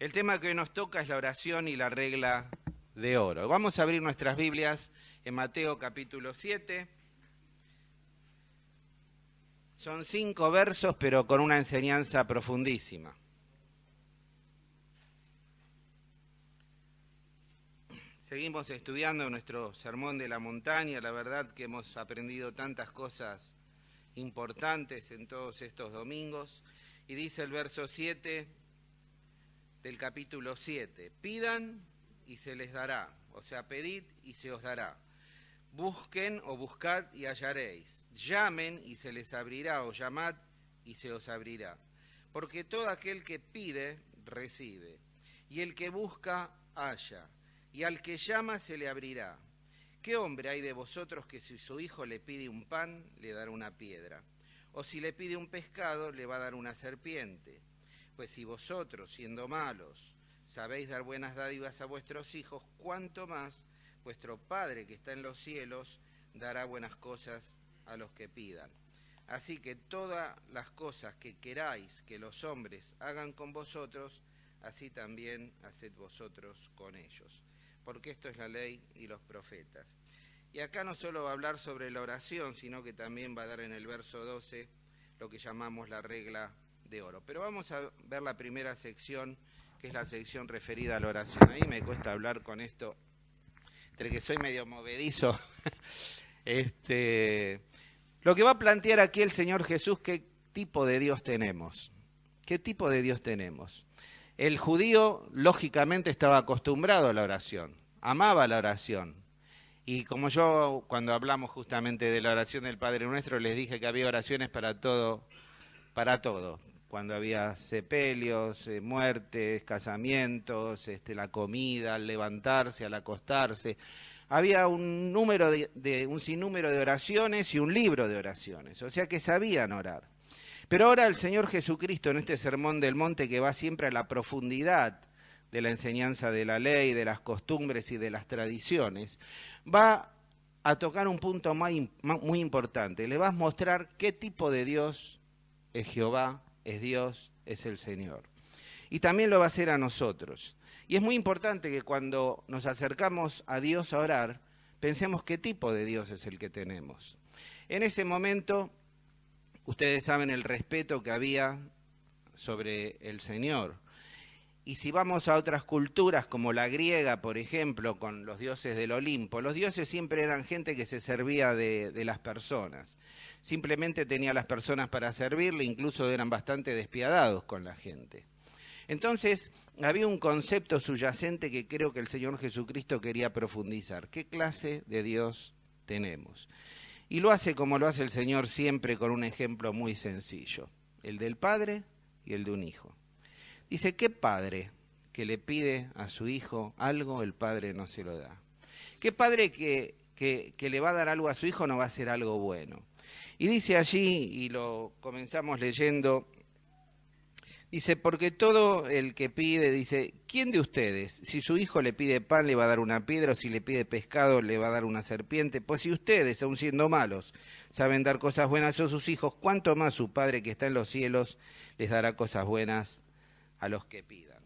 El tema que hoy nos toca es la oración y la regla de oro. Vamos a abrir nuestras Biblias en Mateo capítulo 7. Son 5 versos, pero con una enseñanza profundísima. Seguimos estudiando nuestro sermón de la montaña. La verdad que hemos aprendido tantas cosas importantes en todos estos domingos. Y dice el verso 7 del capítulo 7, pidan y se les dará, o sea, pedid y se os dará. Busquen o buscad y hallaréis. Llamen y se les abrirá, o llamad y se os abrirá. Porque todo aquel que pide, recibe. Y el que busca, halla. Y al que llama, se le abrirá. ¿Qué hombre hay de vosotros que si su hijo le pide un pan, le dará una piedra? O si le pide un pescado, le va a dar una serpiente. Pues si vosotros, siendo malos, sabéis dar buenas dádivas a vuestros hijos, cuánto más vuestro Padre que está en los cielos dará buenas cosas a los que pidan. Así que todas las cosas que queráis que los hombres hagan con vosotros, así también haced vosotros con ellos. Porque esto es la ley y los profetas. Y acá no solo va a hablar sobre la oración, sino que también va a dar en el verso 12 lo que llamamos la regla de oro. Pero vamos a ver la primera sección, que es la sección referida a la oración. A mí me cuesta hablar con esto, entre que soy medio movedizo. Lo que va a plantear aquí el Señor Jesús, ¿qué tipo de Dios tenemos? ¿Qué tipo de Dios tenemos? El judío, lógicamente, estaba acostumbrado a la oración, amaba la oración. Y como yo, cuando hablamos justamente de la oración del Padre Nuestro, les dije que había oraciones para todo. Cuando había sepelios, muertes, casamientos, la comida, al levantarse, al acostarse. Había un sinnúmero de oraciones y un libro de oraciones, o sea que sabían orar. Pero ahora el Señor Jesucristo, en este sermón del monte que va siempre a la profundidad de la enseñanza de la ley, de las costumbres y de las tradiciones, va a tocar un punto muy importante. Le va a mostrar qué tipo de Dios es Jehová, es Dios, es el Señor. Y también lo va a hacer a nosotros. Y es muy importante que cuando nos acercamos a Dios a orar, pensemos qué tipo de Dios es el que tenemos. En ese momento, ustedes saben el respeto que había sobre el Señor. Y si vamos a otras culturas, como la griega, por ejemplo, con los dioses del Olimpo, los dioses siempre eran gente que se servía de las personas. Simplemente tenía a las personas para servirle, incluso eran bastante despiadados con la gente. Entonces, había un concepto subyacente que creo que el Señor Jesucristo quería profundizar. ¿Qué clase de Dios tenemos? Y lo hace como lo hace el Señor siempre, con un ejemplo muy sencillo, el del Padre y el de un hijo. Dice, ¿qué padre que le pide a su hijo algo, el padre no se lo da? ¿Qué padre que le va a dar algo a su hijo no va a hacer algo bueno? Y dice allí, y lo comenzamos leyendo, dice, porque todo el que pide, dice, ¿quién de ustedes, si su hijo le pide pan, le va a dar una piedra, o si le pide pescado, le va a dar una serpiente? Pues si ustedes, aun siendo malos, saben dar cosas buenas a sus hijos, ¿cuánto más su Padre que está en los cielos les dará cosas buenas a los que pidan?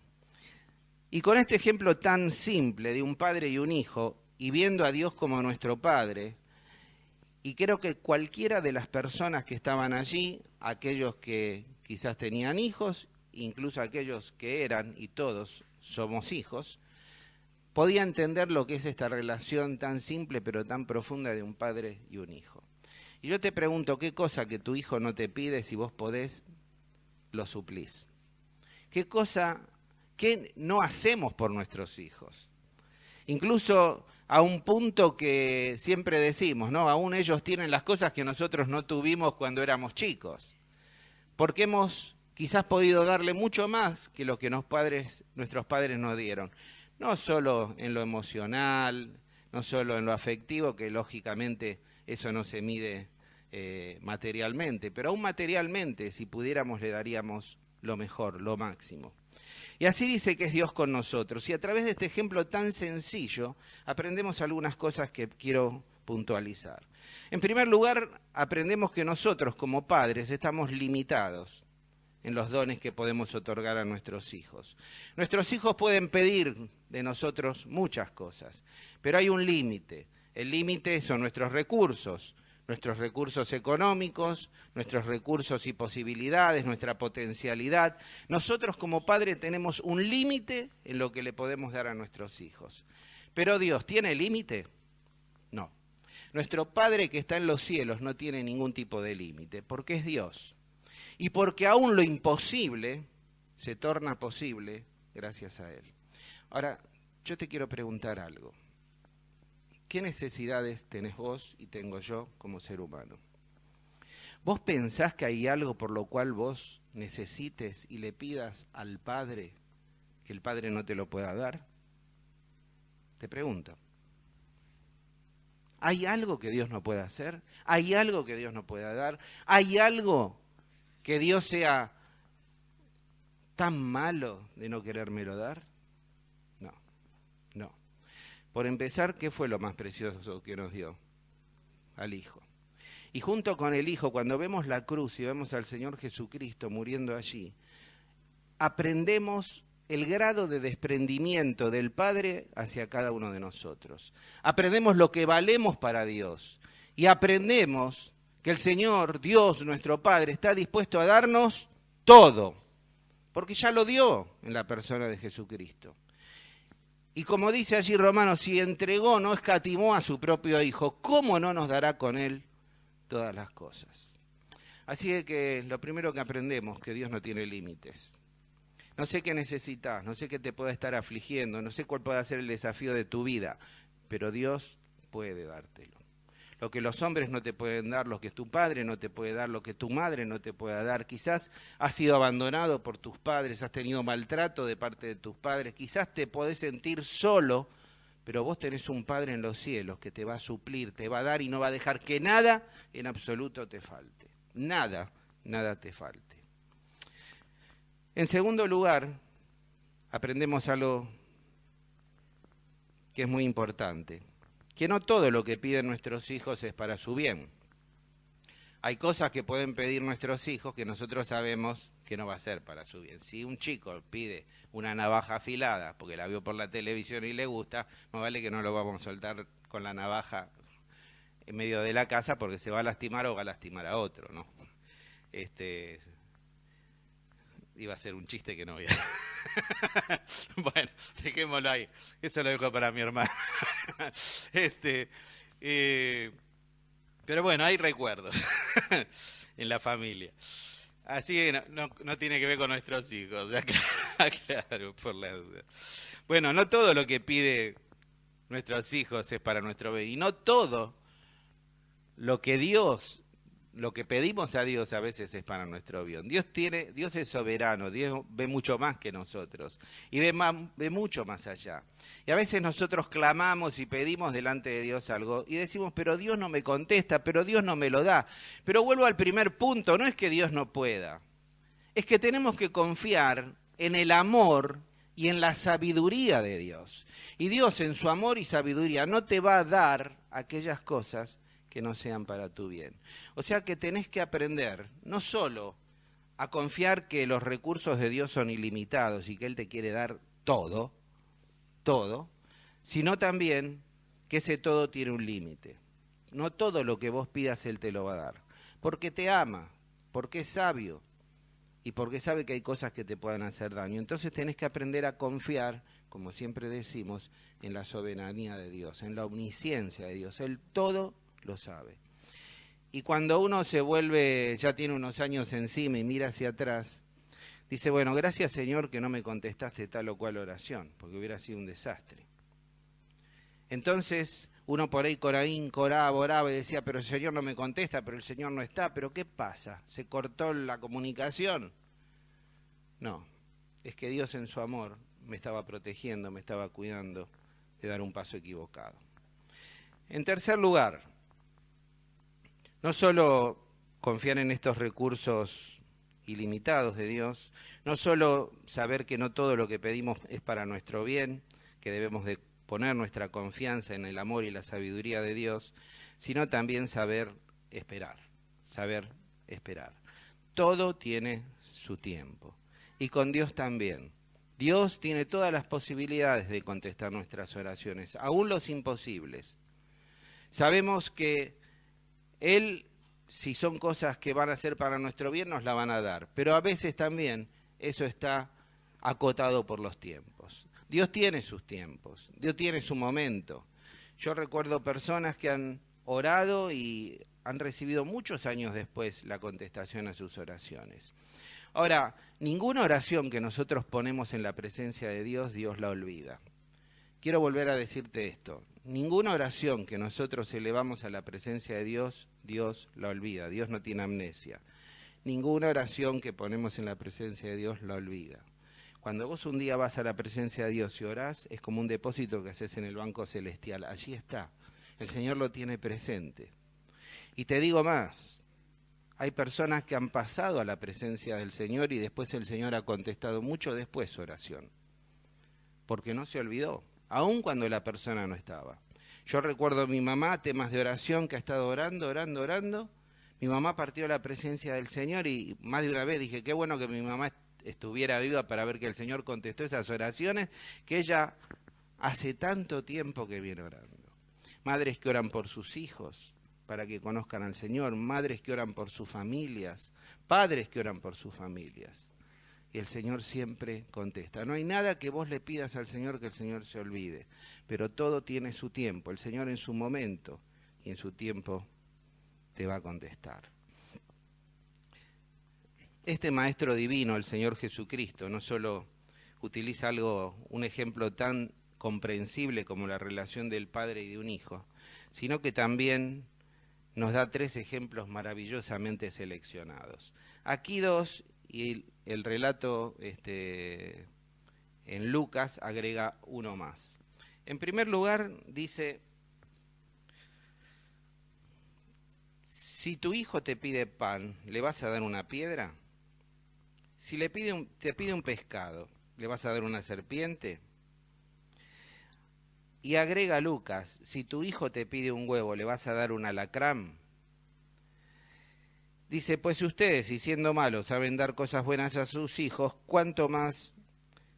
Y con este ejemplo tan simple de un padre y un hijo, y viendo a Dios como nuestro Padre, y creo que cualquiera de las personas que estaban allí, aquellos que quizás tenían hijos, incluso aquellos que eran, y todos somos hijos, podía entender lo que es esta relación tan simple pero tan profunda de un padre y un hijo. Y yo te pregunto, ¿qué cosa que tu hijo no te pide, si vos podés, lo suplís? ¿Qué cosa que no hacemos por nuestros hijos? Incluso a un punto que siempre decimos, ¿no? Aún ellos tienen las cosas que nosotros no tuvimos cuando éramos chicos. Porque hemos quizás podido darle mucho más que lo que nuestros padres nos dieron. No solo en lo emocional, no solo en lo afectivo, que lógicamente eso no se mide materialmente, pero aún materialmente, si pudiéramos, le daríamos lo mejor, lo máximo. Y así dice que es Dios con nosotros. Y a través de este ejemplo tan sencillo, aprendemos algunas cosas que quiero puntualizar. En primer lugar, aprendemos que nosotros como padres estamos limitados en los dones que podemos otorgar a nuestros hijos. Nuestros hijos pueden pedir de nosotros muchas cosas, pero hay un límite. El límite son nuestros recursos económicos, nuestros recursos y posibilidades, nuestra potencialidad. Nosotros como padres tenemos un límite en lo que le podemos dar a nuestros hijos. Pero Dios, ¿tiene límite? No. Nuestro Padre que está en los cielos no tiene ningún tipo de límite, porque es Dios. Y porque aún lo imposible se torna posible gracias a Él. Ahora, yo te quiero preguntar algo. ¿Qué necesidades tenés vos y tengo yo como ser humano? ¿Vos pensás que hay algo por lo cual vos necesites y le pidas al Padre que el Padre no te lo pueda dar? Te pregunto. ¿Hay algo que Dios no pueda hacer? ¿Hay algo que Dios no pueda dar? ¿Hay algo que Dios sea tan malo de no querérmelo dar? No, no. Por empezar, ¿qué fue lo más precioso que nos dio? Al Hijo. Y junto con el Hijo, cuando vemos la cruz y vemos al Señor Jesucristo muriendo allí, aprendemos el grado de desprendimiento del Padre hacia cada uno de nosotros. Aprendemos lo que valemos para Dios y aprendemos que el Señor, Dios, nuestro Padre, está dispuesto a darnos todo, porque ya lo dio en la persona de Jesucristo. Y como dice allí Romanos, si entregó, no escatimó a su propio Hijo, ¿cómo no nos dará con Él todas las cosas? Así que lo primero que aprendemos, que Dios no tiene límites. No sé qué necesitas, no sé qué te pueda estar afligiendo, no sé cuál pueda ser el desafío de tu vida, pero Dios puede dártelo. Lo que los hombres no te pueden dar, lo que tu padre no te puede dar, lo que tu madre no te pueda dar. Quizás has sido abandonado por tus padres, has tenido maltrato de parte de tus padres, quizás te podés sentir solo, pero vos tenés un Padre en los cielos que te va a suplir, te va a dar y no va a dejar que nada en absoluto te falte. Nada, nada te falte. En segundo lugar, aprendemos algo que es muy importante, que no todo lo que piden nuestros hijos es para su bien. Hay cosas que pueden pedir nuestros hijos que nosotros sabemos que no va a ser para su bien. Si un chico pide una navaja afilada porque la vio por la televisión y le gusta, más vale que no lo vamos a soltar con la navaja en medio de la casa porque se va a lastimar o va a lastimar a otro, ¿no? Iba a ser un chiste que no voy a... Bueno, dejémoslo ahí. Eso lo dejo para mi hermano. Pero bueno, hay recuerdos en la familia. Así que no tiene que ver con nuestros hijos. Claro, por la duda. Bueno, no todo lo que pide nuestros hijos es para nuestro bien. Y no todo lo que pedimos a Dios a veces es para nuestro bien. Dios es soberano, Dios ve mucho más que nosotros y ve mucho más allá. Y a veces nosotros clamamos y pedimos delante de Dios algo y decimos, pero Dios no me contesta, pero Dios no me lo da. Pero vuelvo al primer punto, no es que Dios no pueda, es que tenemos que confiar en el amor y en la sabiduría de Dios. Y Dios en su amor y sabiduría no te va a dar aquellas cosas que no sean para tu bien. O sea que tenés que aprender no solo a confiar que los recursos de Dios son ilimitados y que Él te quiere dar todo, sino también que ese todo tiene un límite. No todo lo que vos pidas Él te lo va a dar, porque te ama, porque es sabio y porque sabe que hay cosas que te puedan hacer daño. Entonces tenés que aprender a confiar, como siempre decimos, en la soberanía de Dios, en la omnisciencia de Dios. Él todo lo sabe. Y cuando uno se vuelve, ya tiene unos años encima y mira hacia atrás, dice, bueno, gracias Señor que no me contestaste tal o cual oración, porque hubiera sido un desastre. Entonces, uno por ahí oraba y decía, pero el Señor no me contesta, pero el Señor no está, pero ¿qué pasa? ¿Se cortó la comunicación? No, es que Dios en su amor me estaba protegiendo, me estaba cuidando de dar un paso equivocado. En tercer lugar, no solo confiar en estos recursos ilimitados de Dios, no solo saber que no todo lo que pedimos es para nuestro bien, que debemos de poner nuestra confianza en el amor y la sabiduría de Dios, sino también saber esperar. Todo tiene su tiempo. Y con Dios también. Dios tiene todas las posibilidades de contestar nuestras oraciones, aún los imposibles. Sabemos que Él, si son cosas que van a ser para nuestro bien, nos la van a dar. Pero a veces también eso está acotado por los tiempos. Dios tiene sus tiempos, Dios tiene su momento. Yo recuerdo personas que han orado y han recibido muchos años después la contestación a sus oraciones. Ahora, ninguna oración que nosotros ponemos en la presencia de Dios, Dios la olvida. Quiero volver a decirte esto. Ninguna oración que nosotros elevamos a la presencia de Dios, Dios la olvida. Dios no tiene amnesia. Ninguna oración que ponemos en la presencia de Dios la olvida. Cuando vos un día vas a la presencia de Dios y orás, es como un depósito que haces en el banco celestial. Allí está. El Señor lo tiene presente. Y te digo más. Hay personas que han pasado a la presencia del Señor y después el Señor ha contestado mucho después su oración, porque no se olvidó, aun cuando la persona no estaba. Yo recuerdo a mi mamá, temas de oración, que ha estado orando. Mi mamá partió a la presencia del Señor y más de una vez dije, qué bueno que mi mamá estuviera viva para ver que el Señor contestó esas oraciones, que ella hace tanto tiempo que viene orando. Madres que oran por sus hijos, para que conozcan al Señor, madres que oran por sus familias, padres que oran por sus familias. Y el Señor siempre contesta. No hay nada que vos le pidas al Señor que el Señor se olvide, pero todo tiene su tiempo. El Señor en su momento y en su tiempo te va a contestar. Este Maestro Divino, el Señor Jesucristo, no solo utiliza un ejemplo tan comprensible como la relación del Padre y de un Hijo, sino que también nos da 3 ejemplos maravillosamente seleccionados. Aquí 2, y el relato en Lucas agrega uno más. En primer lugar, dice, si tu hijo te pide pan, ¿le vas a dar una piedra? Si te pide un pescado, ¿le vas a dar una serpiente? Y agrega Lucas, si tu hijo te pide un huevo, ¿le vas a dar un alacrán? Dice, pues ustedes, si siendo malos saben dar cosas buenas a sus hijos, ¿cuánto más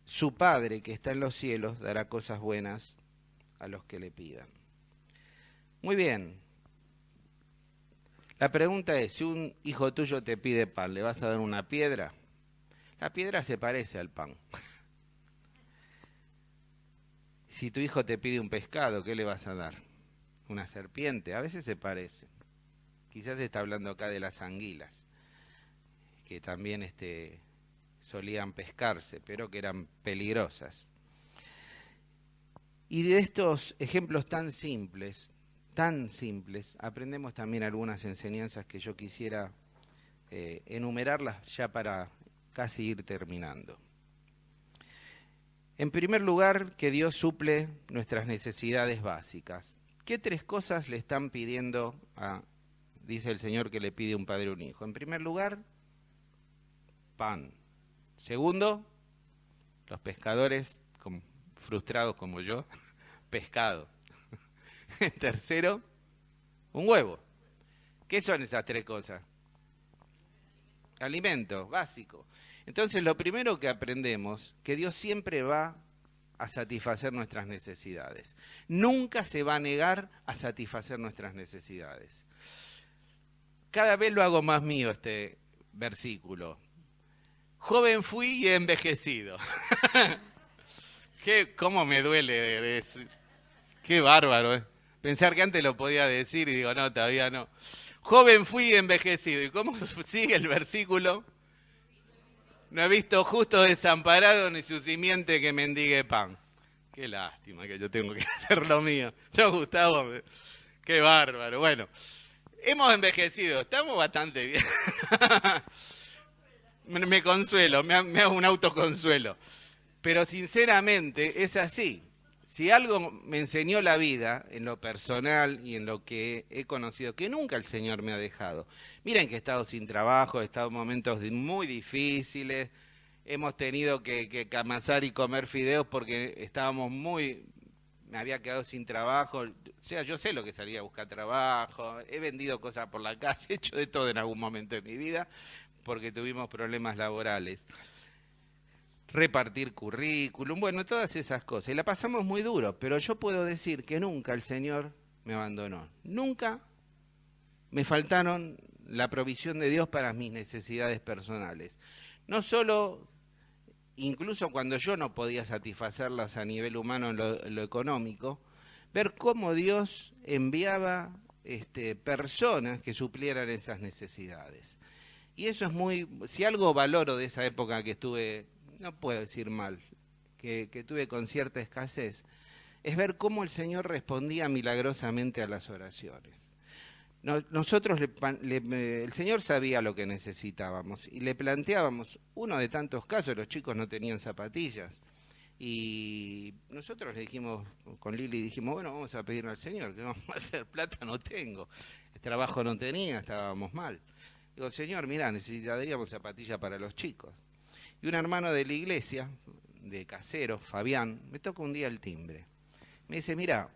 su Padre que está en los cielos dará cosas buenas a los que le pidan? Muy bien. La pregunta es, si un hijo tuyo te pide pan, ¿le vas a dar una piedra? La piedra se parece al pan. Si tu hijo te pide un pescado, ¿qué le vas a dar? Una serpiente, a veces se parece. Quizás está hablando acá de las anguilas, que también solían pescarse, pero que eran peligrosas. Y de estos ejemplos tan simples, aprendemos también algunas enseñanzas que yo quisiera enumerarlas ya para casi ir terminando. En primer lugar, que Dios suple nuestras necesidades básicas. ¿Qué 3 cosas le están pidiendo dice el Señor que le pide un padre a un hijo? En primer lugar, pan. Segundo, los pescadores frustrados como yo, pescado. Tercero, un huevo. ¿Qué son esas 3 cosas? Alimento básico. Entonces, lo primero que aprendemos, que Dios siempre va a satisfacer nuestras necesidades. Nunca se va a negar a satisfacer nuestras necesidades. Cada vez lo hago más mío este versículo. Joven fui y he envejecido. ¿Cómo me duele eso? Qué bárbaro, ¿eh? Pensar que antes lo podía decir y digo, no, todavía no. Joven fui y envejecido. ¿Y cómo sigue el versículo? No he visto justo desamparado ni su simiente que mendigue pan. Qué lástima que yo tengo que hacer lo mío. No, Gustavo, qué bárbaro. Bueno, hemos envejecido, estamos bastante bien. Me consuelo, me hago un autoconsuelo. Pero sinceramente es así. Si algo me enseñó la vida, en lo personal y en lo que he conocido, que nunca el Señor me ha dejado. Miren que he estado sin trabajo, he estado en momentos muy difíciles, hemos tenido que amasar y comer fideos porque me había quedado sin trabajo. O sea, yo sé lo que salía a buscar trabajo, he vendido cosas por la calle, he hecho de todo en algún momento de mi vida, porque tuvimos problemas laborales. Repartir currículum, bueno, todas esas cosas. Y la pasamos muy duro, pero yo puedo decir que nunca el Señor me abandonó. Nunca me faltaron la provisión de Dios para mis necesidades personales. No solo, incluso cuando yo no podía satisfacerlas a nivel humano en lo económico, ver cómo Dios enviaba personas que suplieran esas necesidades. Y eso es muy, si algo valoro de esa época que estuve, no puedo decir mal, que tuve con cierta escasez, es ver cómo el Señor respondía milagrosamente a las oraciones. Nosotros, el Señor sabía lo que necesitábamos y le planteábamos, uno de tantos casos, los chicos no tenían zapatillas, y nosotros le dijimos, con Lili dijimos, bueno, vamos a pedirle al Señor, ¿qué vamos a hacer? Plata no tengo, el trabajo no tenía, estábamos mal. Digo, Señor, mirá, necesitaríamos zapatillas para los chicos. Y un hermano de la iglesia, de Casero, Fabián, me toca un día el timbre. Me dice, mirá,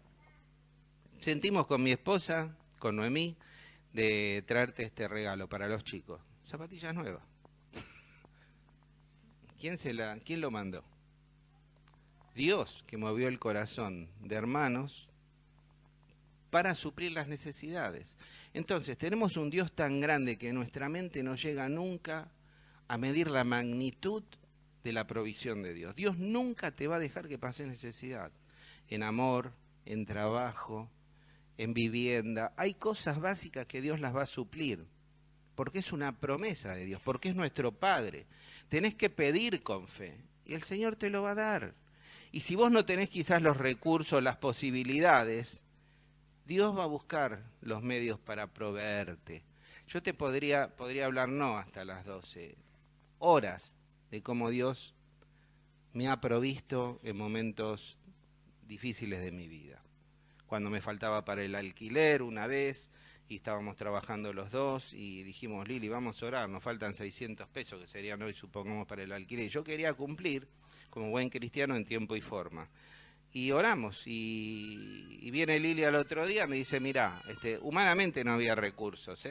sentimos con mi esposa, con Noemí, de traerte este regalo para los chicos. Zapatillas nuevas. ¿Quién lo mandó? Dios, que movió el corazón de hermanos para suplir las necesidades. Entonces, tenemos un Dios tan grande que nuestra mente no llega nunca a medir la magnitud de la provisión de Dios. Dios nunca te va a dejar que pases necesidad. En amor, en trabajo, en vivienda. Hay cosas básicas que Dios las va a suplir, porque es una promesa de Dios, porque es nuestro Padre. Tenés que pedir con fe y el Señor te lo va a dar. Y si vos no tenés quizás los recursos, las posibilidades, Dios va a buscar los medios para proveerte. Yo te podría hablar, no hasta las 12 horas, de cómo Dios me ha provisto en momentos difíciles de mi vida. Cuando me faltaba para el alquiler una vez, y estábamos trabajando los dos, y dijimos, Lili, vamos a orar, nos faltan 600 pesos, que serían hoy, supongamos, para el alquiler. Y yo quería cumplir, como buen cristiano, en tiempo y forma. Y oramos, y viene Lili al otro día, me dice, mirá, humanamente no había recursos,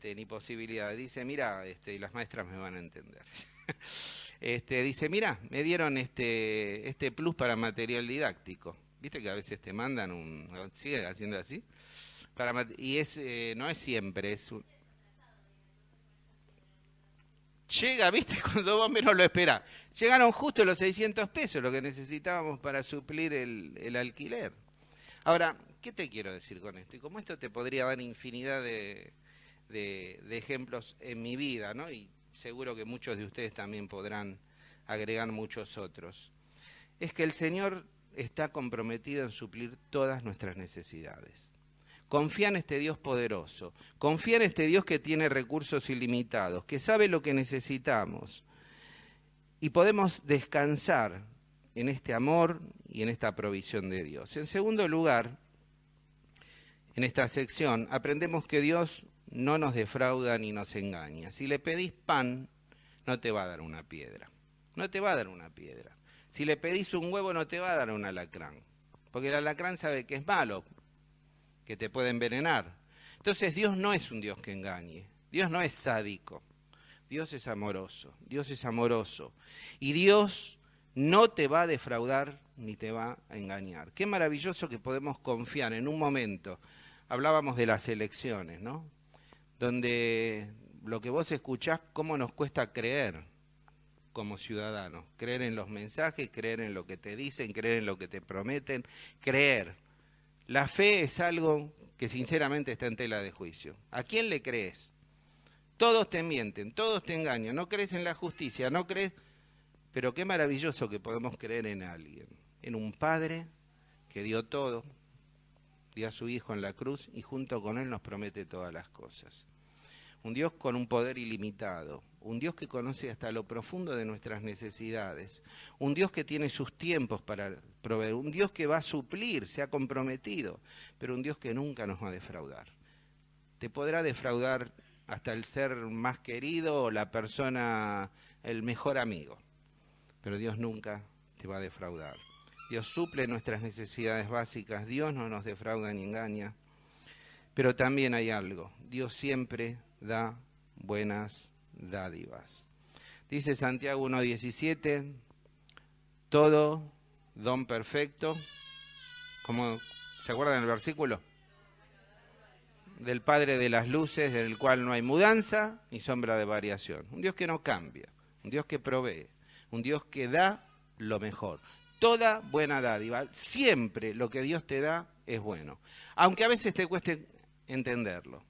ni posibilidades. Dice, mirá, y las maestras me van a entender. Dice, mirá, me dieron este plus para material didáctico. ¿Viste que a veces te mandan sigue haciendo así? Y no es siempre, llega, ¿viste? Cuando vos menos lo esperás. Llegaron justo los 600 pesos, lo que necesitábamos para suplir el alquiler. Ahora, ¿qué te quiero decir con esto? Y como esto te podría dar infinidad de ejemplos en mi vida, ¿no? Y seguro que muchos de ustedes también podrán agregar muchos otros. Es que el Señor está comprometido en suplir todas nuestras necesidades. Confía en este Dios poderoso, confía en este Dios que tiene recursos ilimitados, que sabe lo que necesitamos. Y podemos descansar en este amor y en esta provisión de Dios. En segundo lugar, en esta sección aprendemos que Dios no nos defrauda ni nos engaña. Si le pedís pan, no te va a dar una piedra. No te va a dar una piedra. Si le pedís un huevo, no te va a dar un alacrán. Porque el alacrán sabe que es malo, que te puede envenenar. Entonces Dios no es un Dios que engañe. Dios no es sádico. Dios es amoroso. Dios es amoroso. Y Dios no te va a defraudar ni te va a engañar. Qué maravilloso que podemos confiar en un momento. Hablábamos de las elecciones, ¿no? Donde lo que vos escuchás, cómo nos cuesta creer como ciudadanos. Creer en los mensajes, creer en lo que te dicen, creer en lo que te prometen, creer. La fe es algo que sinceramente está en tela de juicio. ¿A quién le crees? Todos te mienten, todos te engañan, no crees en la justicia, no crees... Pero qué maravilloso que podemos creer en alguien, en un Padre que dio todo, dio a su Hijo en la cruz y junto con Él nos promete todas las cosas. Un Dios con un poder ilimitado, un Dios que conoce hasta lo profundo de nuestras necesidades, un Dios que tiene sus tiempos para proveer, un Dios que va a suplir, se ha comprometido, pero un Dios que nunca nos va a defraudar. Te podrá defraudar hasta el ser más querido o la persona, el mejor amigo, pero Dios nunca te va a defraudar. Dios suple nuestras necesidades básicas, Dios no nos defrauda ni engaña, pero también hay algo, Dios siempre da buenas dádivas. Dice Santiago 1:17, todo don perfecto, ¿se acuerdan del versículo? Del Padre de las luces, del cual no hay mudanza ni sombra de variación. Un Dios que no cambia, un Dios que provee, un Dios que da lo mejor. Toda buena dádiva, siempre lo que Dios te da es bueno. Aunque a veces te cueste entenderlo,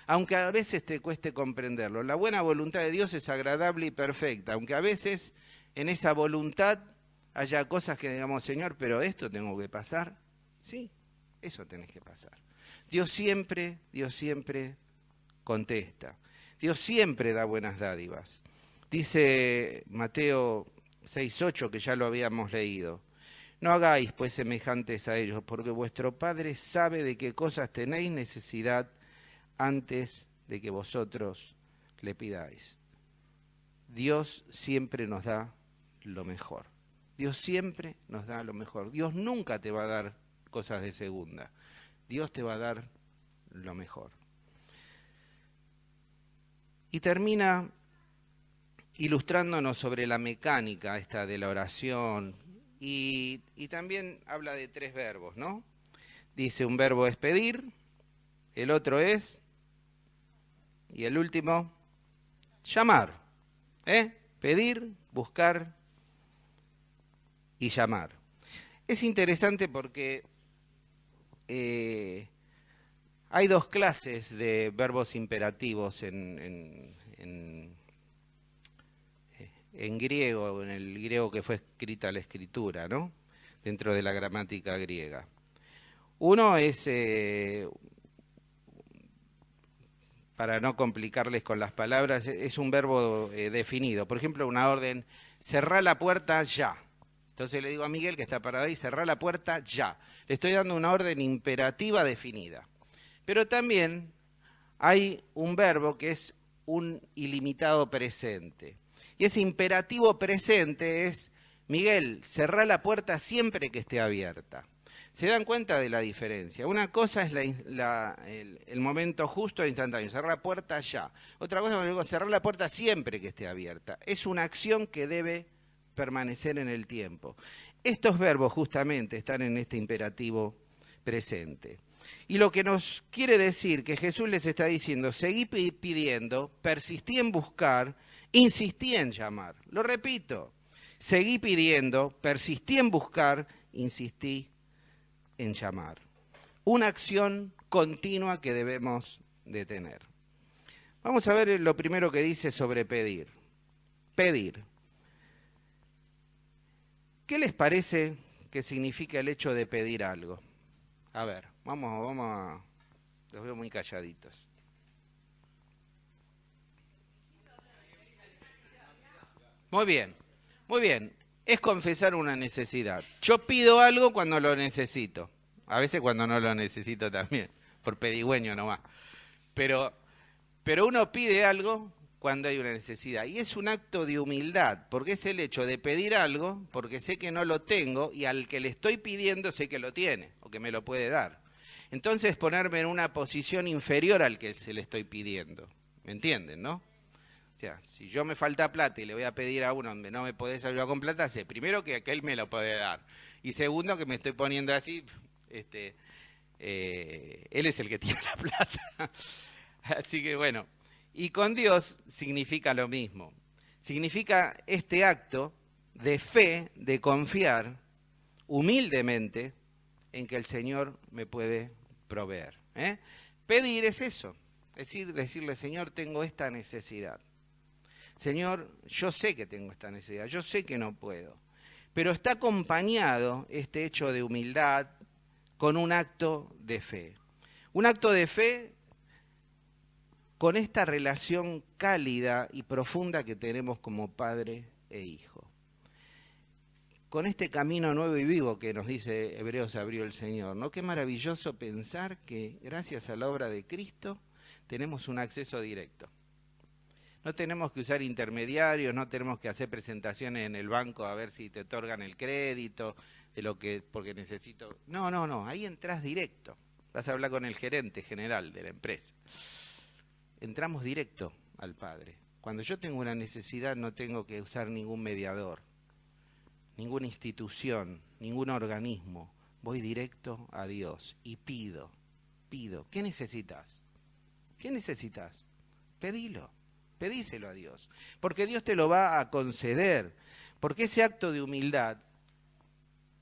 aunque a veces te cueste comprenderlo. La buena voluntad de Dios es agradable y perfecta, aunque a veces en esa voluntad haya cosas que digamos, Señor, pero esto tengo que pasar. Sí, eso tenés que pasar. Dios siempre contesta. Dios siempre da buenas dádivas. Dice Mateo 6:8, que ya lo habíamos leído. No hagáis pues semejantes a ellos, porque vuestro Padre sabe de qué cosas tenéis necesidad antes de que vosotros le pidáis. Dios siempre nos da lo mejor. Dios siempre nos da lo mejor. Dios nunca te va a dar cosas de segunda. Dios te va a dar lo mejor. Y termina ilustrándonos sobre la mecánica esta de la oración y también habla de 3 verbos, ¿no? Dice un verbo es pedir, el otro es, y el último, llamar. Pedir, buscar y llamar. Es interesante porque hay 2 clases de verbos imperativos en griego, en el griego que fue escrita la escritura, ¿no? Dentro de la gramática griega. Uno es, para no complicarles con las palabras, es un verbo definido. Por ejemplo, una orden, cerrá la puerta ya. Entonces le digo a Miguel, que está parado ahí, cerrá la puerta ya. Le estoy dando una orden imperativa definida. Pero también hay un verbo que es un ilimitado presente. Y ese imperativo presente es, Miguel, cerrá la puerta siempre que esté abierta. ¿Se dan cuenta de la diferencia? Una cosa es el momento justo e instantáneo, cerrar la puerta ya. Otra cosa es cerrar la puerta siempre que esté abierta. Es una acción que debe permanecer en el tiempo. Estos verbos justamente están en este imperativo presente. Y lo que nos quiere decir que Jesús les está diciendo, seguí pidiendo, persistí en buscar, insistí en llamar. Lo repito, seguí pidiendo, persistí en buscar, insistí en llamar. Una acción continua que debemos de tener. Vamos a ver lo primero que dice sobre pedir. Pedir. ¿Qué les parece que significa el hecho de pedir algo? A ver, vamos a... Los veo muy calladitos. Muy bien, muy bien. Es confesar una necesidad. Yo pido algo cuando lo necesito. A veces cuando no lo necesito también, por pedigüeño nomás. Pero uno pide algo cuando hay una necesidad. Y es un acto de humildad, porque es el hecho de pedir algo, porque sé que no lo tengo, y al que le estoy pidiendo sé que lo tiene, o que me lo puede dar. Entonces ponerme en una posición inferior al que se le estoy pidiendo. ¿Me entienden, no? O sea, si yo me falta plata y le voy a pedir a uno donde no me podés ayudar con plata, sé primero que aquel me lo puede dar. Y segundo que me estoy poniendo así, él es el que tiene la plata. Así que bueno, y con Dios significa lo mismo. Significa este acto de fe, de confiar humildemente en que el Señor me puede proveer. Pedir es eso, es decirle, Señor, tengo esta necesidad. Señor, yo sé que tengo esta necesidad, yo sé que no puedo. Pero está acompañado este hecho de humildad con un acto de fe. Un acto de fe con esta relación cálida y profunda que tenemos como padre e hijo. Con este camino nuevo y vivo que nos dice Hebreos abrió el Señor, ¿no? Qué maravilloso pensar que gracias a la obra de Cristo tenemos un acceso directo. No tenemos que usar intermediarios, no tenemos que hacer presentaciones en el banco a ver si te otorgan el crédito, porque necesito... No, ahí entras directo. Vas a hablar con el gerente general de la empresa. Entramos directo al Padre. Cuando yo tengo una necesidad no tengo que usar ningún mediador, ninguna institución, ningún organismo. Voy directo a Dios y pido. ¿Qué necesitas? ¿Qué necesitas? Pedíselo a Dios, porque Dios te lo va a conceder, porque ese acto de humildad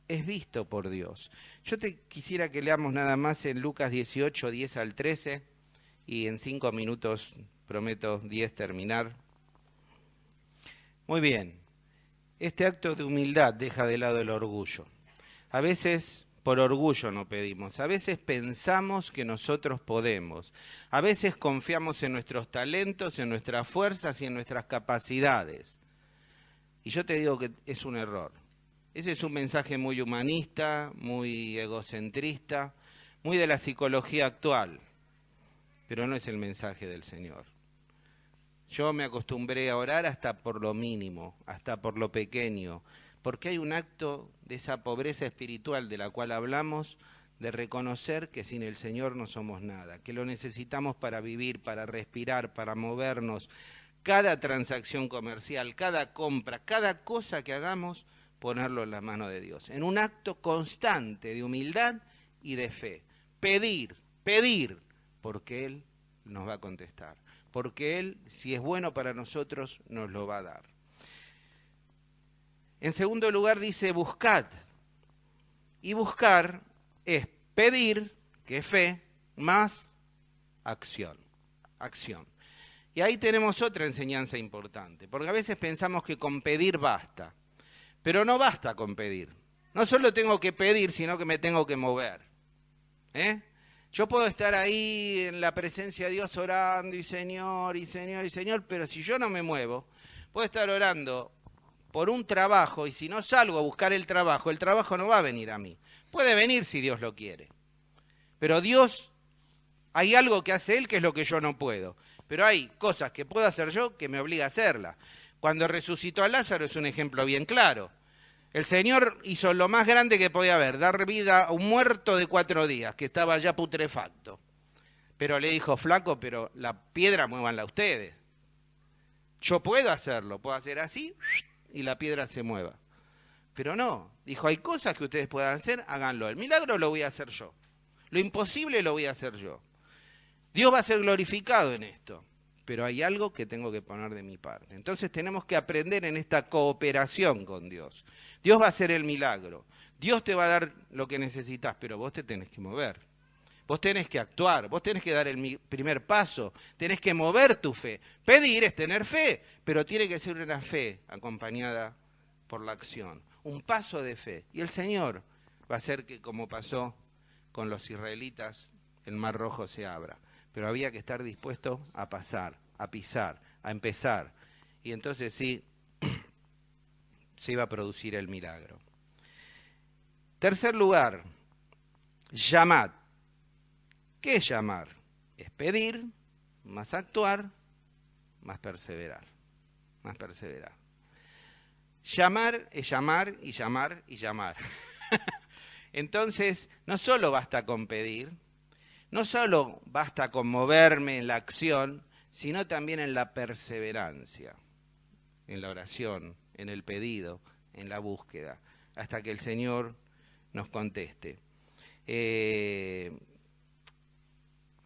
es visto por Dios. Yo te quisiera que leamos nada más en Lucas 18, 10 al 13, y en 5 minutos, prometo 10 terminar. Muy bien, este acto de humildad deja de lado el orgullo. A veces por orgullo no pedimos, a veces pensamos que nosotros podemos, a veces confiamos en nuestros talentos, en nuestras fuerzas y en nuestras capacidades. Y yo te digo que es un error. Ese es un mensaje muy humanista, muy egocentrista, muy de la psicología actual, pero no es el mensaje del Señor. Yo me acostumbré a orar hasta por lo mínimo, hasta por lo pequeño, porque hay un acto de esa pobreza espiritual de la cual hablamos, de reconocer que sin el Señor no somos nada, que lo necesitamos para vivir, para respirar, para movernos. Cada transacción comercial, cada compra, cada cosa que hagamos, ponerlo en la mano de Dios, en un acto constante de humildad y de fe. Pedir, porque Él nos va a contestar, porque Él, si es bueno para nosotros, nos lo va a dar. En segundo lugar dice buscad, y buscar es pedir, que es fe, más acción. Y ahí tenemos otra enseñanza importante, porque a veces pensamos que con pedir basta. Pero no basta con pedir. No solo tengo que pedir, sino que me tengo que mover. Yo puedo estar ahí en la presencia de Dios orando y Señor, pero si yo no me muevo, puedo estar orando por un trabajo y si no salgo a buscar el trabajo no va a venir a mí. Puede venir si Dios lo quiere. Pero Dios, hay algo que hace Él que es lo que yo no puedo. Pero hay cosas que puedo hacer yo que me obliga a hacerlas. Cuando resucitó a Lázaro es un ejemplo bien claro. El Señor hizo lo más grande que podía haber, dar vida a un muerto de 4 días, que estaba ya putrefacto. Pero le dijo, flaco, pero la piedra muévanla ustedes. Yo puedo hacerlo, puedo hacer así y la piedra se mueva. Pero no, dijo, hay cosas que ustedes puedan hacer, háganlo. El milagro lo voy a hacer yo. Lo imposible lo voy a hacer yo. Dios va a ser glorificado en esto. Pero hay algo que tengo que poner de mi parte. Entonces tenemos que aprender en esta cooperación con Dios. Dios va a hacer el milagro. Dios te va a dar lo que necesitas, pero vos te tenés que mover. Vos tenés que actuar, vos tenés que dar el primer paso, tenés que mover tu fe. Pedir es tener fe, pero tiene que ser una fe acompañada por la acción. Un paso de fe. Y el Señor va a hacer que, como pasó con los israelitas, el Mar Rojo se abra. Pero había que estar dispuesto a pasar, a pisar, a empezar. Y entonces sí, se iba a producir el milagro. Tercer lugar, llamad. ¿Qué es llamar? Es pedir, más actuar, más perseverar. Más perseverar. Llamar es llamar y llamar y llamar. Entonces, no solo basta con pedir, no solo basta con moverme en la acción, sino también en la perseverancia, en la oración, en el pedido, en la búsqueda, hasta que el Señor nos conteste.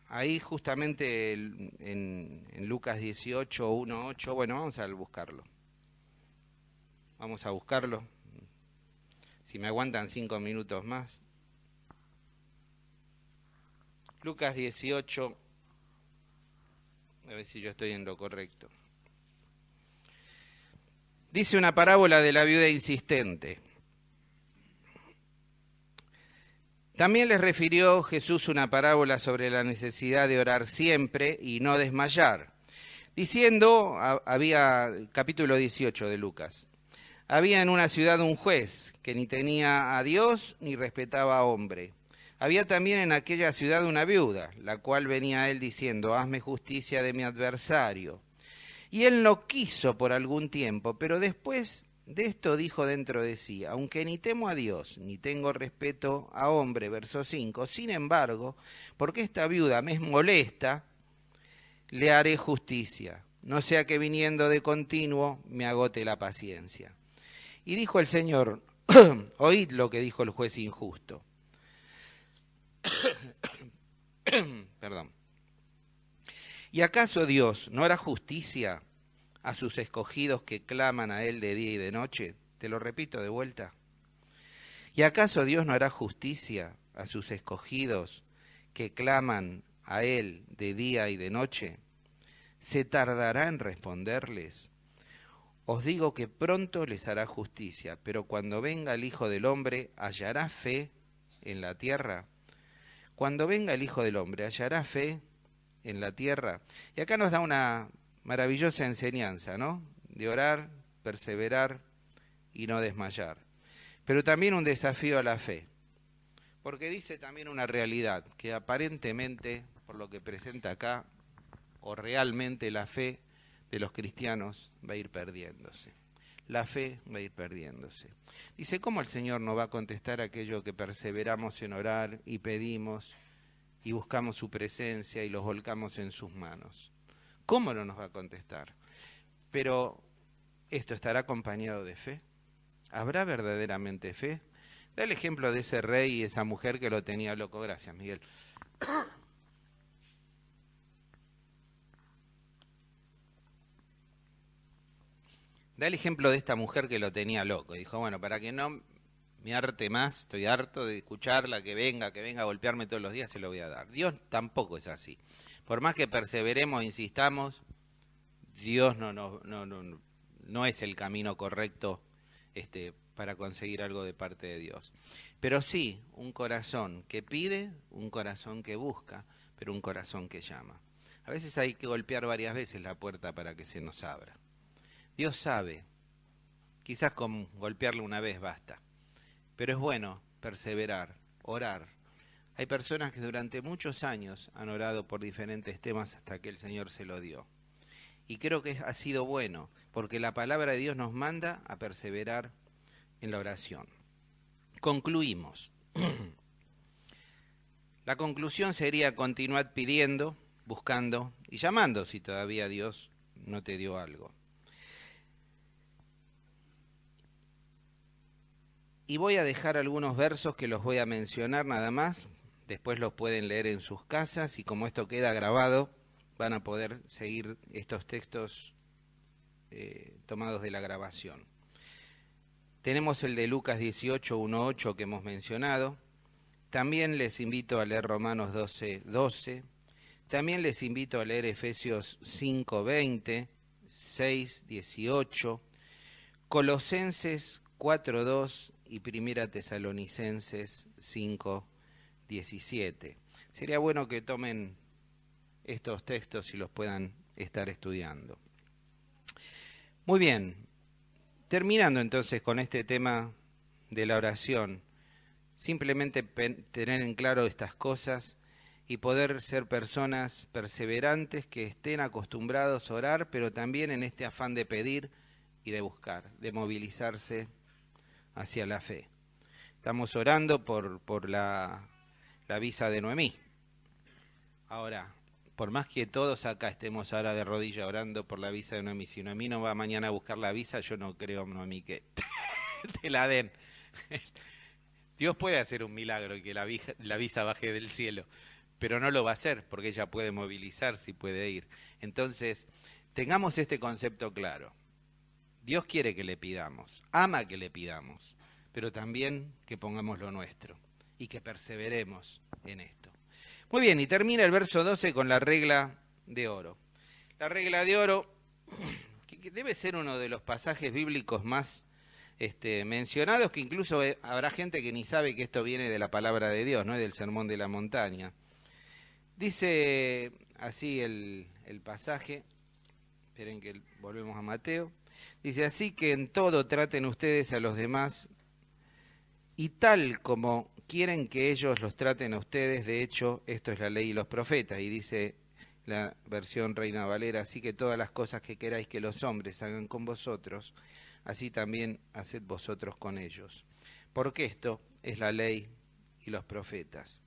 Ahí justamente en Lucas 18, 1, 8, bueno, vamos a buscarlo. Vamos a buscarlo. Si me aguantan 5 minutos más. Lucas 18, a ver si yo estoy en lo correcto. Dice una parábola de la viuda insistente. También les refirió Jesús una parábola sobre la necesidad de orar siempre y no desmayar, diciendo, capítulo 18 de Lucas, había en una ciudad un juez que ni tenía a Dios ni respetaba a hombre. Había también en aquella ciudad una viuda, la cual venía a él diciendo, hazme justicia de mi adversario. Y él no quiso por algún tiempo, pero después de esto dijo dentro de sí, aunque ni temo a Dios, ni tengo respeto a hombre, verso 5, sin embargo, porque esta viuda me es molesta, le haré justicia. no sea que viniendo de continuo me agote la paciencia. Y dijo el Señor, oíd lo que dijo el juez injusto. Perdón. ¿Y acaso Dios no hará justicia a sus escogidos que claman a Él de día y de noche? Te lo repito de vuelta. ¿Y acaso Dios no hará justicia a sus escogidos que claman a Él de día y de noche? ¿Se tardará en responderles? Os digo que pronto les hará justicia, pero cuando venga el Hijo del Hombre, ¿hallará fe en la tierra? Cuando venga el Hijo del Hombre, ¿hallará fe en la tierra? Y acá nos da una maravillosa enseñanza, ¿no? De orar, perseverar y no desmayar. Pero también un desafío a la fe, porque dice también una realidad, que aparentemente, por lo que presenta acá, o realmente la fe de los cristianos va a ir perdiéndose. La fe va a ir perdiéndose. Dice, ¿cómo el Señor no va a contestar aquello que perseveramos en orar y pedimos y buscamos su presencia y los volcamos en sus manos? ¿Cómo no nos va a contestar? Pero esto estará acompañado de fe. ¿Habrá verdaderamente fe? Da el ejemplo de ese rey y esa mujer que lo tenía loco. Gracias, Miguel. Da el ejemplo de esta mujer que lo tenía loco. Dijo, bueno, para que no me harte más, estoy harto de escucharla, que venga a golpearme todos los días, se lo voy a dar. Dios tampoco es así. Por más que perseveremos, insistamos, Dios no es el camino correcto para conseguir algo de parte de Dios. Pero sí, un corazón que pide, un corazón que busca, pero un corazón que llama. A veces hay que golpear varias veces la puerta para que se nos abra. Dios sabe, quizás con golpearle una vez basta, pero es bueno perseverar, orar. Hay personas que durante muchos años han orado por diferentes temas hasta que el Señor se lo dio. Y creo que ha sido bueno, porque la palabra de Dios nos manda a perseverar en la oración. Concluimos. La conclusión sería continuar pidiendo, buscando y llamando si todavía Dios no te dio algo. Y voy a dejar algunos versos que los voy a mencionar nada más, después los pueden leer en sus casas y como esto queda grabado, van a poder seguir estos textos tomados de la grabación. Tenemos el de Lucas 18, 1-8 que hemos mencionado. También les invito a leer Romanos 12, 12. También les invito a leer Efesios 5, 20, 6, 18, Colosenses 4, 2 y Primera Tesalonicenses 5, 17. Sería bueno que tomen estos textos y los puedan estar estudiando. Muy bien, terminando entonces con este tema de la oración, simplemente tener en claro estas cosas y poder ser personas perseverantes que estén acostumbrados a orar, pero también en este afán de pedir y de buscar, de movilizarse hacia la fe. Estamos orando por la visa de Noemí. Ahora, por más que todos acá estemos ahora de rodillas orando por la visa de Noemí, si Noemí no va mañana a buscar la visa, yo no creo, Noemí, que te la den. Dios puede hacer un milagro y que la visa baje del cielo, pero no lo va a hacer porque ella puede movilizarse y puede ir. Entonces, tengamos este concepto claro. Dios quiere que le pidamos, ama que le pidamos, pero también que pongamos lo nuestro y que perseveremos en esto. Muy bien, y termina el verso 12 con la regla de oro. La regla de oro, que debe ser uno de los pasajes bíblicos más mencionados, que incluso habrá gente que ni sabe que esto viene de la palabra de Dios, ¿no? Del Sermón de la Montaña. Dice así el pasaje, esperen que volvemos a Mateo. Dice, así que en todo traten ustedes a los demás y tal como quieren que ellos los traten a ustedes, de hecho, esto es la ley y los profetas. Y dice la versión Reina Valera, así que todas las cosas que queráis que los hombres hagan con vosotros, así también haced vosotros con ellos. Porque esto es la ley y los profetas.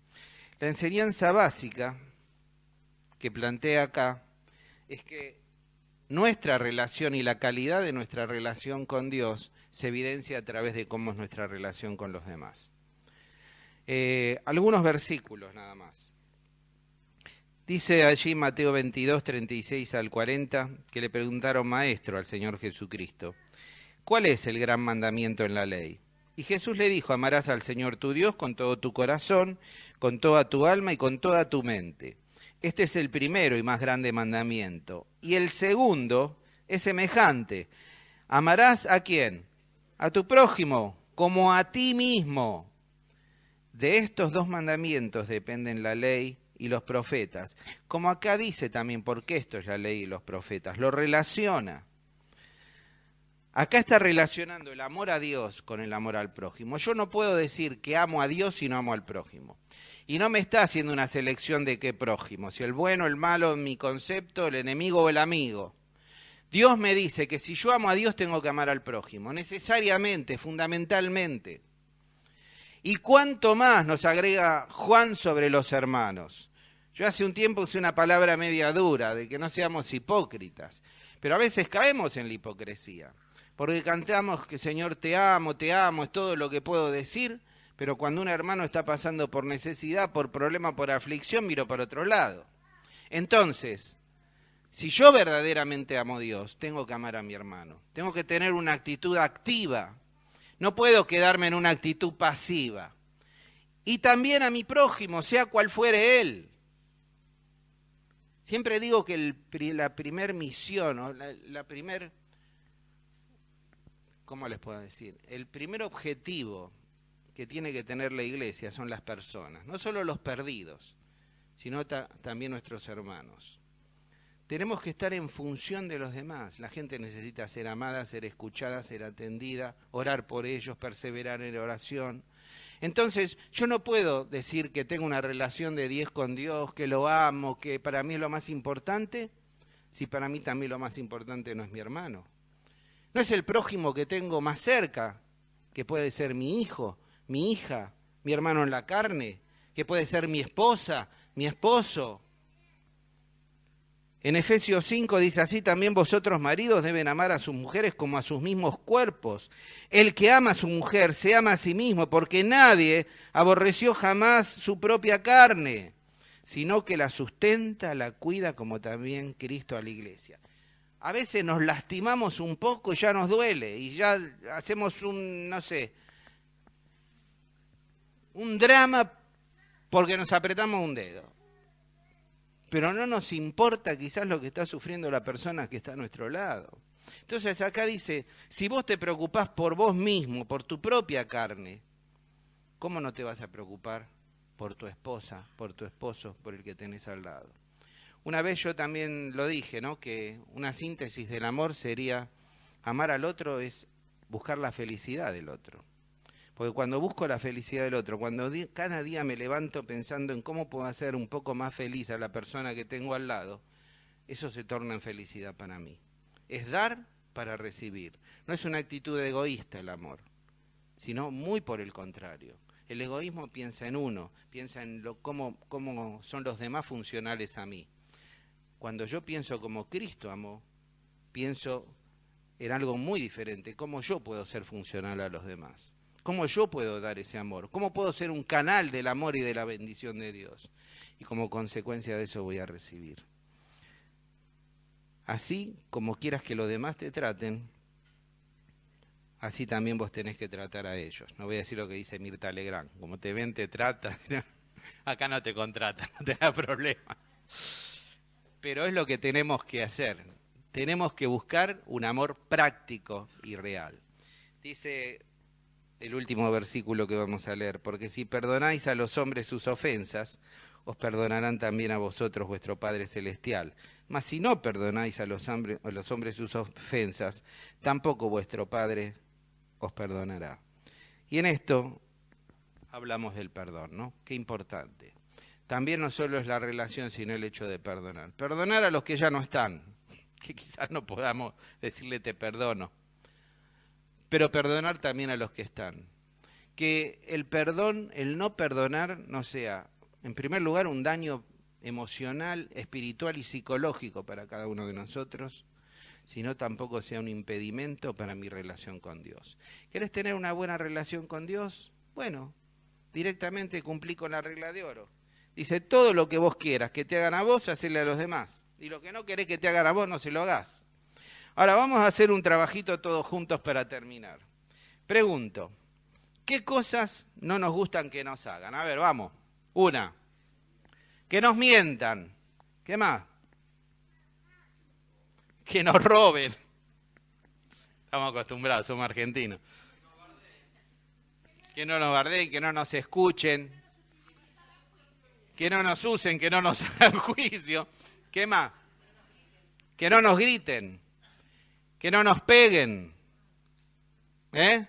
La enseñanza básica que plantea acá es que nuestra relación y la calidad de nuestra relación con Dios se evidencia a través de cómo es nuestra relación con los demás. Algunos versículos nada más. Dice allí Mateo 22, 36 al 40, que le preguntaron maestro al Señor Jesucristo, ¿cuál es el gran mandamiento en la ley? Y Jesús le dijo, amarás al Señor tu Dios con todo tu corazón, con toda tu alma y con toda tu mente. Este es el primero y más grande mandamiento. Y el segundo es semejante. ¿Amarás a quién? A tu prójimo, como a ti mismo. De estos dos mandamientos dependen la ley y los profetas. Como acá dice también, porque esto es la ley y los profetas, lo relaciona. Acá está relacionando el amor a Dios con el amor al prójimo. Yo no puedo decir que amo a Dios si no amo al prójimo. Y no me está haciendo una selección de qué prójimo, si el bueno, el malo, en mi concepto, el enemigo o el amigo. Dios me dice que si yo amo a Dios tengo que amar al prójimo, necesariamente, fundamentalmente. Y cuánto más nos agrega Juan sobre los hermanos. Yo hace un tiempo usé una palabra media dura, de que no seamos hipócritas, pero a veces caemos en la hipocresía, porque cantamos que Señor te amo, es todo lo que puedo decir, pero cuando un hermano está pasando por necesidad, por problema, por aflicción, miro para otro lado. Entonces, si yo verdaderamente amo a Dios, tengo que amar a mi hermano, tengo que tener una actitud activa. No puedo quedarme en una actitud pasiva. Y también a mi prójimo, sea cual fuere él. Siempre digo que la primer misión, o la primer, ¿cómo les puedo decir? El primer objetivo que tiene que tener la iglesia son las personas. No solo los perdidos, sino también nuestros hermanos. Tenemos que estar en función de los demás. La gente necesita ser amada, ser escuchada, ser atendida, orar por ellos, perseverar en la oración. Entonces, yo no puedo decir que tengo una relación de 10 con Dios, que lo amo, que para mí es lo más importante, si para mí también lo más importante no es mi hermano. No es el prójimo que tengo más cerca, que puede ser mi hijo, mi hija, mi hermano en la carne, que puede ser mi esposa, mi esposo. En Efesios 5 dice así, también vosotros maridos deben amar a sus mujeres como a sus mismos cuerpos. El que ama a su mujer se ama a sí mismo, porque nadie aborreció jamás su propia carne, sino que la sustenta, la cuida como también Cristo a la iglesia. A veces nos lastimamos un poco y ya nos duele, y ya hacemos un drama porque nos apretamos un dedo. Pero no nos importa quizás lo que está sufriendo la persona que está a nuestro lado. Entonces acá dice, si vos te preocupás por vos mismo, por tu propia carne, ¿cómo no te vas a preocupar por tu esposa, por tu esposo, por el que tenés al lado? Una vez yo también lo dije, ¿no? Que una síntesis del amor sería, amar al otro es buscar la felicidad del otro. Porque cuando busco la felicidad del otro, cuando cada día me levanto pensando en cómo puedo hacer un poco más feliz a la persona que tengo al lado, eso se torna en felicidad para mí. Es dar para recibir. No es una actitud egoísta el amor, sino muy por el contrario. El egoísmo piensa en uno, piensa en cómo son los demás funcionales a mí. Cuando yo pienso como Cristo amó, pienso en algo muy diferente, cómo yo puedo ser funcional a los demás. ¿Cómo yo puedo dar ese amor? ¿Cómo puedo ser un canal del amor y de la bendición de Dios? Y como consecuencia de eso voy a recibir. Así como quieras que los demás te traten, así también vos tenés que tratar a ellos. No voy a decir lo que dice Mirta Legrand. Como te ven, te tratan. Acá no te contratan, no te da problema. Pero es lo que tenemos que hacer. Tenemos que buscar un amor práctico y real. Dice el último versículo que vamos a leer, porque si perdonáis a los hombres sus ofensas, os perdonarán también a vosotros vuestro Padre Celestial. Mas si no perdonáis a los hombres sus ofensas, tampoco vuestro Padre os perdonará. Y en esto hablamos del perdón, ¿no? Qué importante. También no solo es la relación, sino el hecho de perdonar. Perdonar a los que ya no están, que quizás no podamos decirle te perdono, pero perdonar también a los que están. Que el perdón, el no perdonar, no sea, en primer lugar, un daño emocional, espiritual y psicológico para cada uno de nosotros, sino tampoco sea un impedimento para mi relación con Dios. ¿Querés tener una buena relación con Dios? Bueno, directamente cumplí con la regla de oro. Dice, todo lo que vos quieras que te hagan a vos, hacele a los demás. Y lo que no querés que te hagan a vos, no se lo hagas. Ahora vamos a hacer un trabajito todos juntos para terminar. Pregunto, ¿qué cosas no nos gustan que nos hagan? A ver, vamos. Una, que nos mientan. ¿Qué más? Que nos roben. Estamos acostumbrados, somos argentinos. Que no nos bardeen, que no nos escuchen. Que no nos usen, que no nos hagan juicio. ¿Qué más? Que no nos griten. Que no nos peguen. ¿Eh?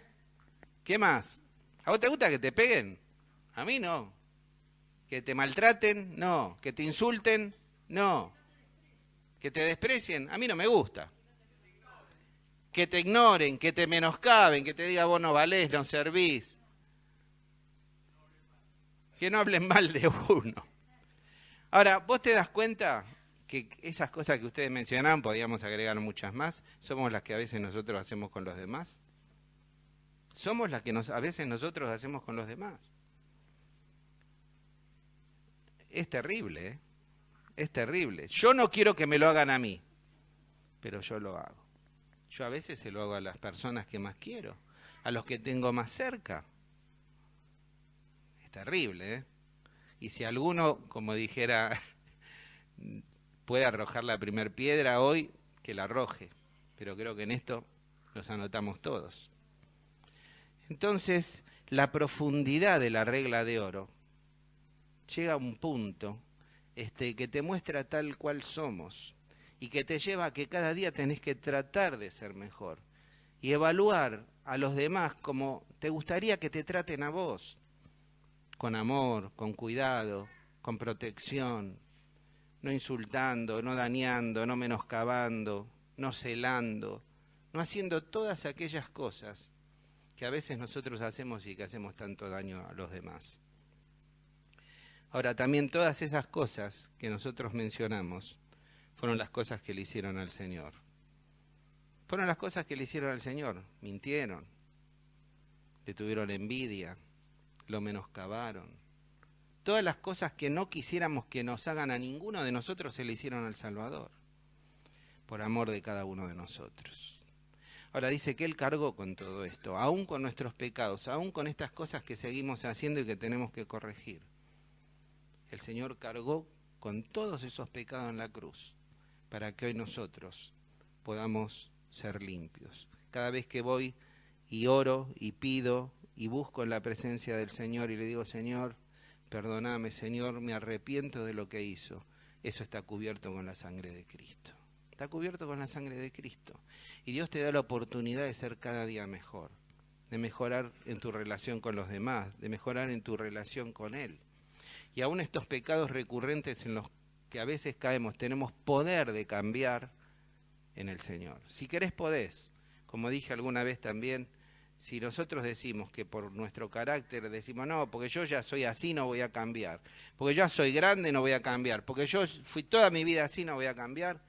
¿Qué más? ¿A vos te gusta que te peguen? A mí no. ¿Que te maltraten? No. ¿Que te insulten? No. ¿Que te desprecien? A mí no me gusta. Que te ignoren, que te menoscaben, que te digan vos no valés, no servís. Que no hablen mal de uno. Ahora, ¿vos te das cuenta que esas cosas que ustedes mencionaron, podríamos agregar muchas más, somos las que a veces nosotros hacemos con los demás? Somos las que a veces nosotros hacemos con los demás. Es terrible, ¿eh? Es terrible. Yo no quiero que me lo hagan a mí, pero yo lo hago. Yo a veces se lo hago a las personas que más quiero, a los que tengo más cerca. Es terrible, ¿eh? Y si alguno, como dijera, puede arrojar la primer piedra hoy, que la arroje. Pero creo que en esto nos anotamos todos. Entonces, la profundidad de la regla de oro llega a un punto que te muestra tal cual somos y que te lleva a que cada día tenés que tratar de ser mejor y evaluar a los demás como te gustaría que te traten a vos, con amor, con cuidado, con protección, no insultando, no dañando, no menoscabando, no celando, no haciendo todas aquellas cosas que a veces nosotros hacemos y que hacemos tanto daño a los demás. Ahora, también todas esas cosas que nosotros mencionamos fueron las cosas que le hicieron al Señor. Fueron las cosas que le hicieron al Señor. Mintieron, le tuvieron envidia, lo menoscabaron. Todas las cosas que no quisiéramos que nos hagan a ninguno de nosotros se le hicieron al Salvador, por amor de cada uno de nosotros. Ahora dice que Él cargó con todo esto, aún con nuestros pecados, aún con estas cosas que seguimos haciendo y que tenemos que corregir. El Señor cargó con todos esos pecados en la cruz, para que hoy nosotros podamos ser limpios. Cada vez que voy y oro y pido y busco en la presencia del Señor y le digo, Señor, perdóname, Señor, me arrepiento de lo que hizo, eso está cubierto con la sangre de Cristo. Está cubierto con la sangre de Cristo. Y Dios te da la oportunidad de ser cada día mejor, de mejorar en tu relación con los demás, de mejorar en tu relación con Él. Y aún estos pecados recurrentes en los que a veces caemos, tenemos poder de cambiar en el Señor. Si querés, podés. Como dije alguna vez también, si nosotros decimos que por nuestro carácter decimos, no, porque yo ya soy así, no voy a cambiar. Porque yo soy grande, no voy a cambiar. Porque yo fui toda mi vida así, no voy a cambiar.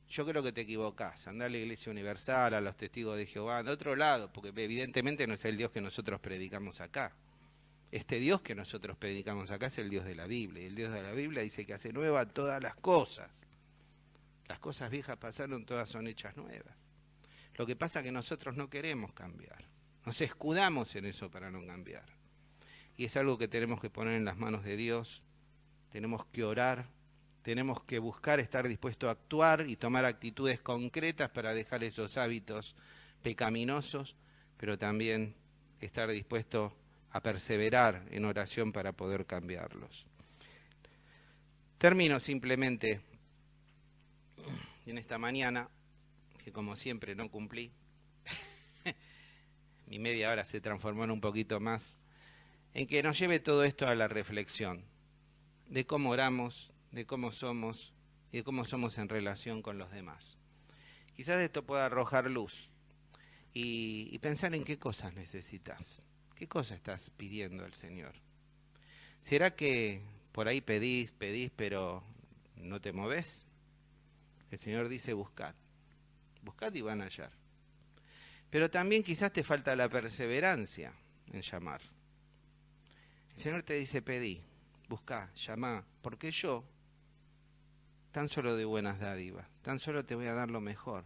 Yo creo que te equivocás. Andá a la Iglesia Universal, a los Testigos de Jehová, de otro lado, porque evidentemente no es el Dios que nosotros predicamos acá. Este Dios que nosotros predicamos acá es el Dios de la Biblia. Y el Dios de la Biblia dice que hace nueva todas las cosas. Las cosas viejas pasaron, todas son hechas nuevas. Lo que pasa es que nosotros no queremos cambiar. Nos escudamos en eso para no cambiar. Y es algo que tenemos que poner en las manos de Dios. Tenemos que orar. Tenemos que buscar estar dispuestos a actuar y tomar actitudes concretas para dejar esos hábitos pecaminosos, pero también estar dispuestos a perseverar en oración para poder cambiarlos. Termino simplemente en esta mañana, que como siempre no cumplí, mi media hora se transformó en un poquito más, en que nos lleve todo esto a la reflexión de cómo oramos, de cómo somos y de cómo somos en relación con los demás. Quizás esto pueda arrojar luz y pensar en qué cosas necesitas, qué cosas estás pidiendo al Señor. ¿Será que por ahí pedís, pero no te movés? El Señor dice buscad Buscad y van a hallar. Pero también quizás te falta la perseverancia en llamar. El Señor te dice, pedí, buscá, llamá, porque yo tan solo de buenas dádivas, tan solo te voy a dar lo mejor.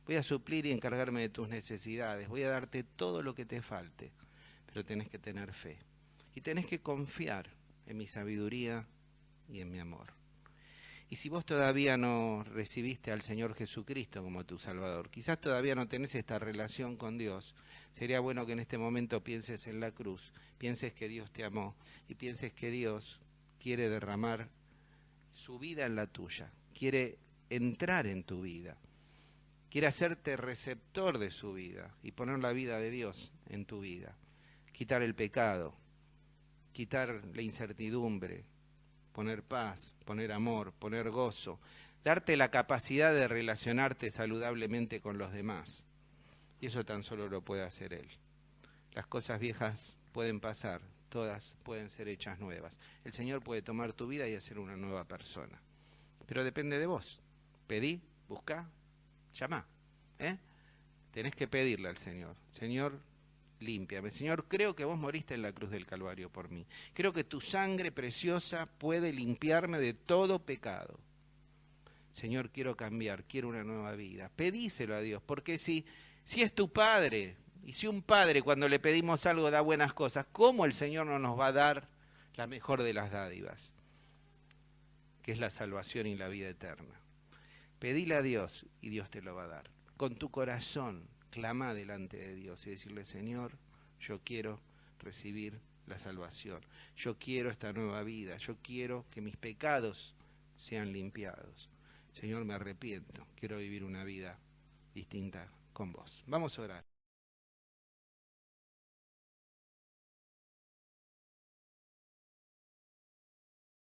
Voy a suplir y encargarme de tus necesidades, voy a darte todo lo que te falte, pero tenés que tener fe. Y tenés que confiar en mi sabiduría y en mi amor. Y si vos todavía no recibiste al Señor Jesucristo como tu Salvador, quizás todavía no tenés esta relación con Dios, sería bueno que en este momento pienses en la cruz, pienses que Dios te amó y pienses que Dios quiere derramar su vida en la tuya, quiere entrar en tu vida, quiere hacerte receptor de su vida y poner la vida de Dios en tu vida, quitar el pecado, quitar la incertidumbre, poner paz, poner amor, poner gozo, darte la capacidad de relacionarte saludablemente con los demás. Y eso tan solo lo puede hacer Él. Las cosas viejas pueden pasar, todas pueden ser hechas nuevas. El Señor puede tomar tu vida y hacer una nueva persona. Pero depende de vos. Pedí, buscá, llamá. Tenés que pedirle al Señor. Señor, límpiame. Señor, creo que vos moriste en la cruz del Calvario por mí. Creo que tu sangre preciosa puede limpiarme de todo pecado. Señor, quiero cambiar, quiero una nueva vida. Pedíselo a Dios, porque si es tu Padre, y si un Padre cuando le pedimos algo da buenas cosas, ¿cómo el Señor no nos va a dar la mejor de las dádivas? Que es la salvación y la vida eterna. Pedile a Dios y Dios te lo va a dar. Con tu corazón, clama delante de Dios y decirle, Señor, yo quiero recibir la salvación. Yo quiero esta nueva vida. Yo quiero que mis pecados sean limpiados. Señor, me arrepiento. Quiero vivir una vida distinta con vos. Vamos a orar.